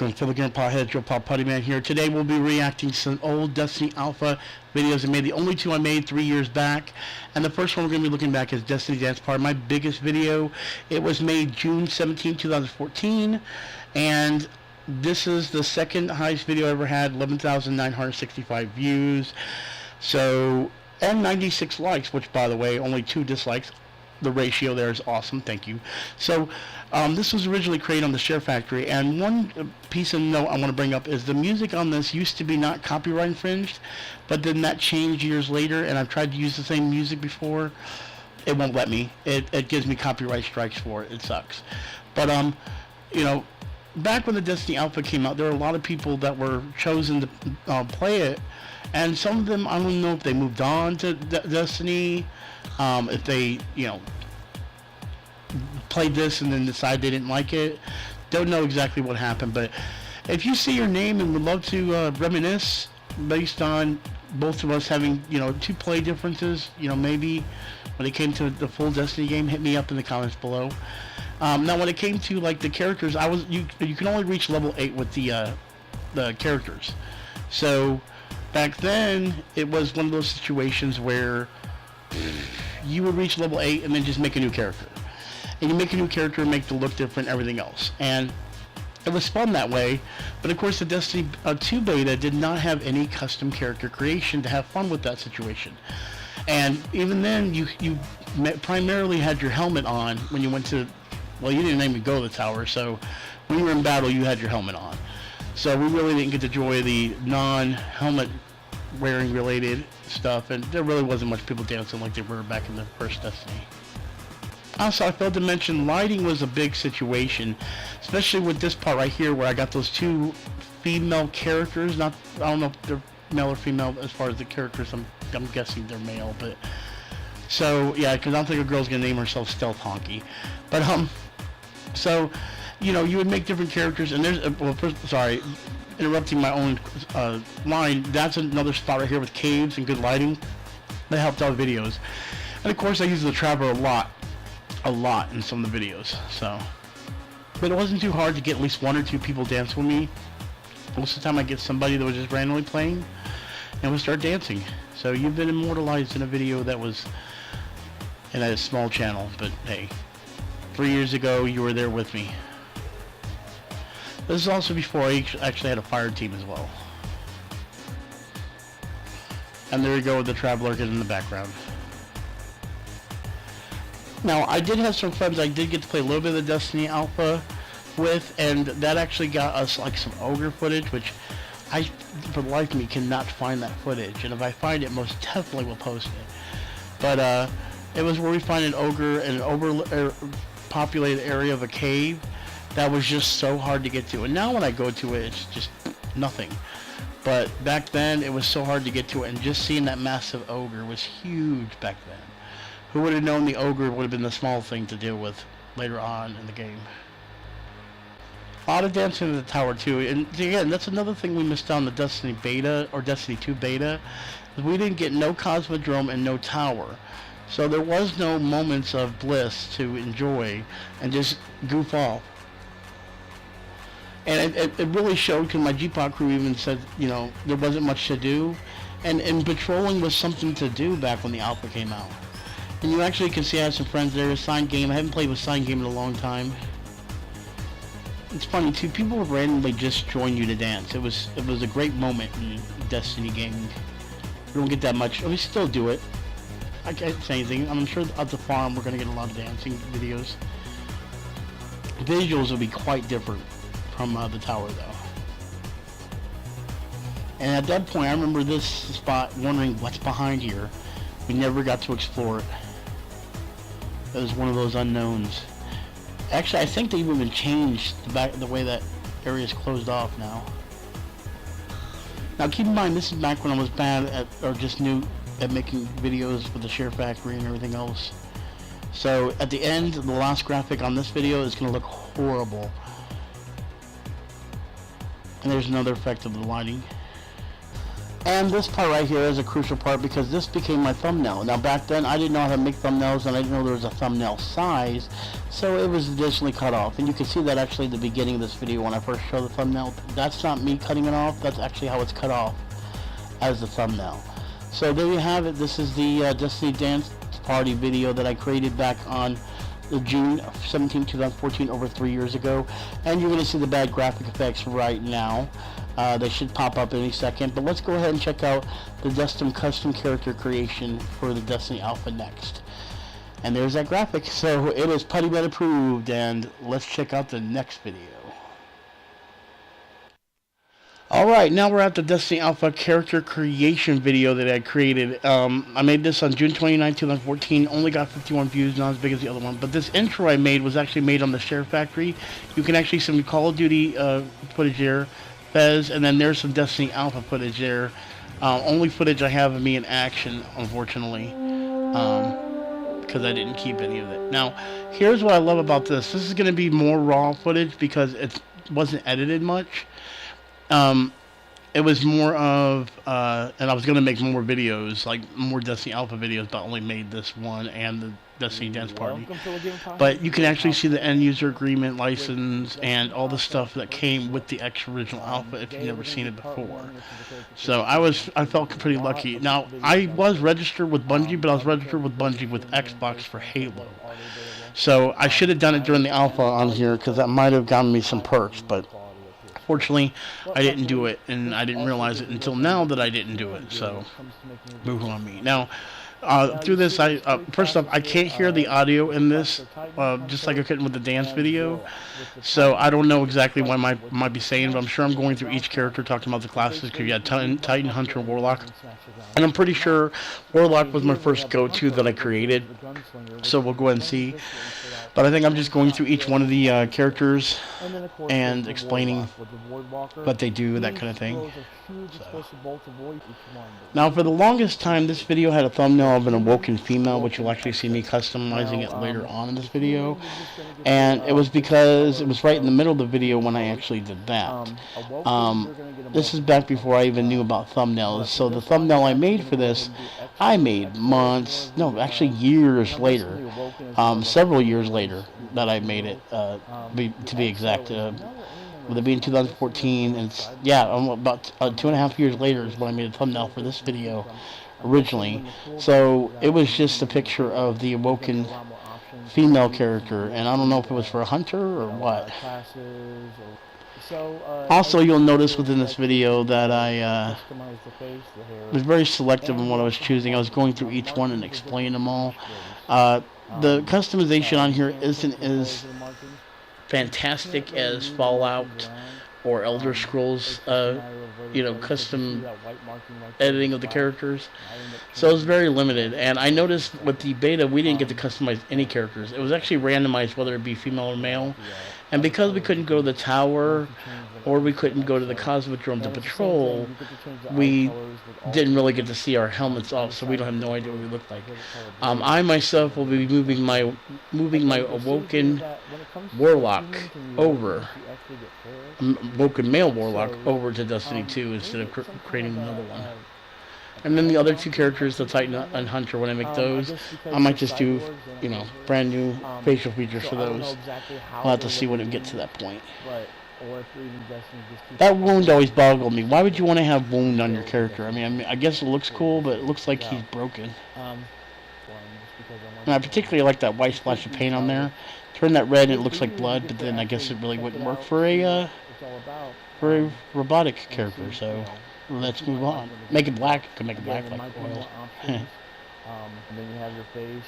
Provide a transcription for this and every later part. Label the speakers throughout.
Speaker 1: welcome to Lookin Pothead, Pop Putty Man here. Today we'll be reacting to some old Destiny Alpha videos I made. The only two I made 3 years back. And the first one we're going to be looking back is Destiny Dance Party, my biggest video. It was made June 17, 2014. And this is the second highest video I ever had, 11,965 views. So, and 96 likes, which by the way, only 2 dislikes. The ratio there is awesome, thank you. So this was originally created on the Share Factory, and one piece of note I want to bring up is the music on this used to be not copyright infringed, but then that changed years later, and I've tried to use the same music before. It won't let me. It gives me copyright strikes for it. It sucks. But you know, back when the Destiny Alpha came out, there were a lot of people that were chosen to play it, and some of them, I don't know if they moved on to Destiny, if they, you know, played this and then decided they didn't like it. Don't know exactly what happened, but if you see your name and would love to reminisce based on both of us having, you know, 2 play differences, you know, maybe when it came to the full Destiny game, hit me up in the comments below. Now when it came to like the characters, you can only reach level 8 with the characters. So back then it was one of those situations where you would reach level 8 and then just make a new character. And you make a new character and make the look different, everything else. And it was fun that way, but of course the Destiny 2 beta did not have any custom character creation to have fun with that situation. And even then, you primarily had your helmet on when you went to, well, you didn't even go to the tower, so when you were in battle you had your helmet on. So we really didn't get to enjoy the non-helmet wearing related stuff, and there really wasn't much people dancing like they were back in the first Destiny. Also, I failed to mention lighting was a big situation, especially with this part right here where I got those 2 female characters. I don't know if they're male or female as far as the characters. I'm guessing they're male, but so yeah, because I don't think a girl's gonna name herself Stealth Honky. But so you know, you would make different characters, and there's well, sorry, interrupting my own line. That's another spot right here with caves and good lighting that helped out videos. And of course I use the Traveler a lot in some of the videos, so, but it wasn't too hard to get at least 1 or 2 people dance with me. Most of the time I get somebody that was just randomly playing and we start dancing. So you've been immortalized in a video that was in a small channel, but hey, 3 years ago you were there with me. This is also before I actually had a fire team as well. And there you go with the Traveler getting in the background. Now, I did have some friends I did get to play a little bit of the Destiny Alpha with, and that actually got us like some ogre footage, which I, for the life of me, cannot find that footage. And if I find it, most definitely will post it. But it was where we find an ogre in an overpopulated area of a cave that was just so hard to get to. And now when I go to it, it's just nothing. But back then, it was so hard to get to it, and just seeing that massive ogre was huge back then. Who would have known the ogre would have been the small thing to deal with later on in the game. A lot of dancing in the tower too, and again, that's another thing we missed on the Destiny beta, or Destiny 2 beta, is we didn't get no Cosmodrome and no tower. So there was no moments of bliss to enjoy and just goof off. And it really showed, because my G-Pod crew even said, you know, there wasn't much to do, and patrolling was something to do back when the Alpha came out. And you actually can see I have some friends there. Signed Game. I haven't played with Signed Game in a long time. It's funny too. People would randomly just join you to dance. It was a great moment in Destiny gaming. We don't get that much. We still do it. I can't say anything. I'm sure at the farm we're gonna get a lot of dancing videos. Visuals will be quite different from the tower though. And at that point, I remember this spot wondering what's behind here. We never got to explore it. It was one of those unknowns. Actually, I think they even changed the way that area is closed off now. Now keep in mind, this is back when I was bad at, or just new at making videos with the Share Factory and everything else. So at the end, the last graphic on this video is going to look horrible. And there's another effect of the lighting. And this part right here is a crucial part because this became my thumbnail. Now back then I didn't know how to make thumbnails and I didn't know there was a thumbnail size, so it was additionally cut off. And you can see that actually at the beginning of this video when I first show the thumbnail. That's not me cutting it off, that's actually how it's cut off as the thumbnail. So there you have it. This is the Destiny Dance Party video that I created back on the June 17, 2014, over 3 years ago. And you're going to see the bad graphic effects right now. They should pop up any second. But let's go ahead and check out the custom character creation for the Destiny Alpha next. And there's that graphic. So it is Putty Bet approved. And let's check out the next video. Alright, now we're at the Destiny Alpha character creation video that I created. I made this on June 29, 2014. Only got 51 views, not as big as the other one. But this intro I made was actually made on the Share Factory. You can actually see some Call of Duty footage there, Fez, and then there's some Destiny Alpha footage there. Only footage I have of me in action, unfortunately, because I didn't keep any of it. Now, here's what I love about this. This is going to be more raw footage because it wasn't edited much. It was more of, and I was going to make more videos, like more Destiny Alpha videos, but I only made this one and the Destiny Dance Party. But you can actually see the end user agreement, license, and all the stuff that came with the original Alpha if you've never seen it before. So I felt pretty lucky. Now, I was registered with Bungie, but I was registered with Bungie with Xbox for Halo. So I should have done it during the Alpha on here, because that might have gotten me some perks, but fortunately, I didn't do it, and I didn't realize it until now that I didn't do it, so boo-hoo on me. Now, through this, first off, I can't hear the audio in this, just like I couldn't with the dance video, so I don't know exactly what I might be saying, but I'm sure I'm going through each character, talking about the classes, because you had Titan, Hunter, and Warlock, and I'm pretty sure Warlock was my first go-to that I created, so we'll go ahead and see. But I think I'm just going through each one of the characters and explaining what they do, that kind of thing. So. Now, for the longest time, this video had a thumbnail of an awoken female, which you'll actually see me customizing it later on in this video. And it was because it was right in the middle of the video when I actually did that. This is back before I even knew about thumbnails. So the thumbnail I made for this, I made years later. Several years later that I made it, to be exact. With it being 2014, and it's, about 2.5 years later is when I made a thumbnail for this video originally. So it was just a picture of the awoken female character, and I don't know if it was for a hunter or what. Also, you'll notice within this video that I was very selective in what I was choosing. I was going through each one and explaining them all. The customization on here isn't as fantastic as Fallout or Elder Scrolls, custom editing of the characters. So it's very limited. And I noticed with the beta, we didn't get to customize any characters. It was actually randomized whether it be female or male. And because we couldn't go to the tower, or we couldn't go to the Cosmodrome to patrol, we didn't really get to see our helmets off, so we don't have no idea what we look like. I myself will be moving my awoken warlock over, awoken male warlock over to Destiny 2 instead of creating another one. And then the other two characters, the Titan and Hunter, when I make those, I might just do, brand new facial features for those. I'll have to see when it gets to that point. That wound always boggled me. Why would you want to have wound on your character? I mean, I guess it looks cool, but it looks like he's broken. And I particularly like that white splash of paint on there. Turn that red and it looks like blood, but then I guess it really wouldn't work for a robotic character, so let's move on. Make it black. You can make it black like oil.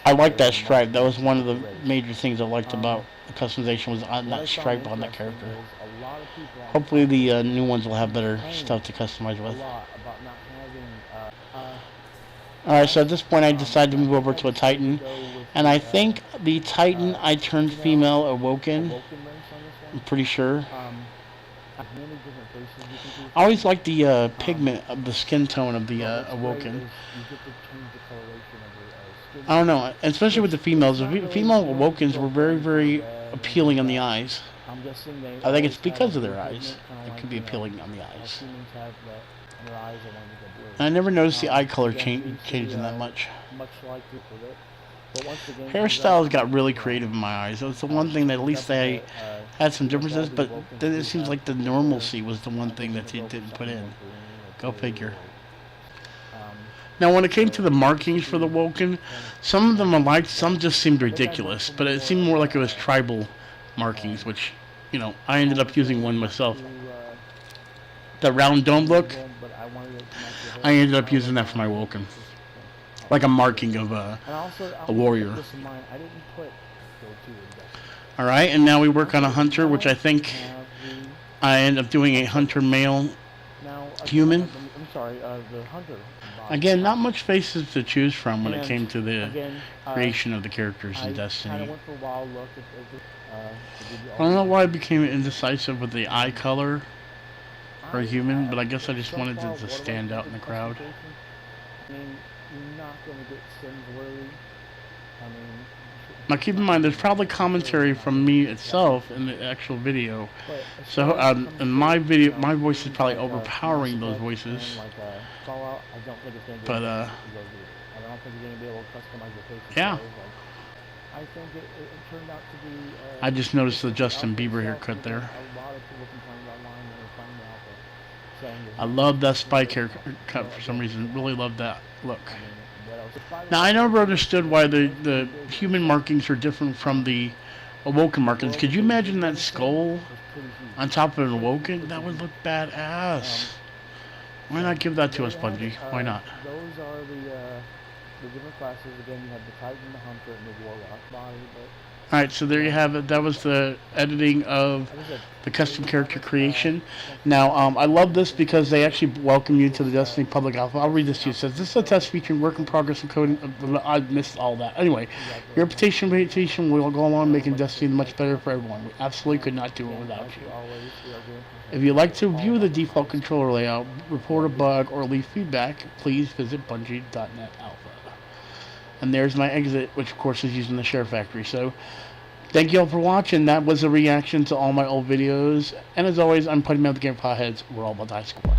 Speaker 1: I like that stripe. That was one of the major things I liked about the customization, was on that stripe on that character. Hopefully the new ones will have better stuff to customize with. Alright, so at this point I decided to move over to a Titan. And I think the Titan I turned female awoken. I'm pretty sure. I always like the pigment of the skin tone of the awoken. I don't know, especially with the females. The female awokens were very, very appealing on the eyes. I think it's because of their eyes. Like, could be appealing on the eyes.
Speaker 2: humans have that, and their eyes are wanting to go blue.
Speaker 1: And I never noticed the eye color
Speaker 2: again,
Speaker 1: changing that much.
Speaker 2: Much like people that. But once the game
Speaker 1: Hairstyles got really creative in my eyes. It was the one thing that at least they had some differences, but then it seems like the normalcy was the one thing that they didn't put in. Go figure. Now, when it came to the markings for the Woken, some of them I liked, some just seemed ridiculous, but it seemed more like it was tribal markings, which, you know, I ended up using one myself. The round dome look, I ended up using that for my Woken. Like a marking of a warrior. Alright, and now we work on a hunter, which I think I end up doing a hunter male human.
Speaker 2: I'm sorry, the hunter.
Speaker 1: Again, not much faces to choose from when it came to the creation of the characters in Destiny. I don't know why I became indecisive with the eye color for a human, but I guess I just wanted it to stand out in the crowd.
Speaker 2: You're not going to get similarly.
Speaker 1: Now keep in mind, there's probably commentary from me itself in the actual video. So in my video, my voice is probably overpowering those voices. But I don't think you're going to be able to customize your face. Yeah. I think it turned out to be. I just noticed the Justin Bieber haircut there. I love that spike haircut for some reason. Really love that look. Now, I never understood why the human markings are different from the Awoken markings. Could you imagine that skull on top of an Awoken? That would look badass. Why not give that to us, Bungie? Why not?
Speaker 2: Those are the different classes. Again, you have the Titan, the Hunter, and the Warlock body, but...
Speaker 1: Alright, so there you have it. That was the editing of the custom character creation. Now, I love this because they actually welcome you to the Destiny Public Alpha. I'll read this to you. It says, this is a test featuring work in progress and coding. I missed all that. Anyway, your reputation will go along making Destiny much better for everyone. We absolutely could not do it without you. If you'd like to view the default controller layout, report a bug, or leave feedback, please visit Bungie.net Alpha. And there's my exit, which of course is using the Share Factory. So, thank you all for watching. That was a reaction to all my old videos. And as always, I'm Putty Man with the Game Potheads. We're all about to high score.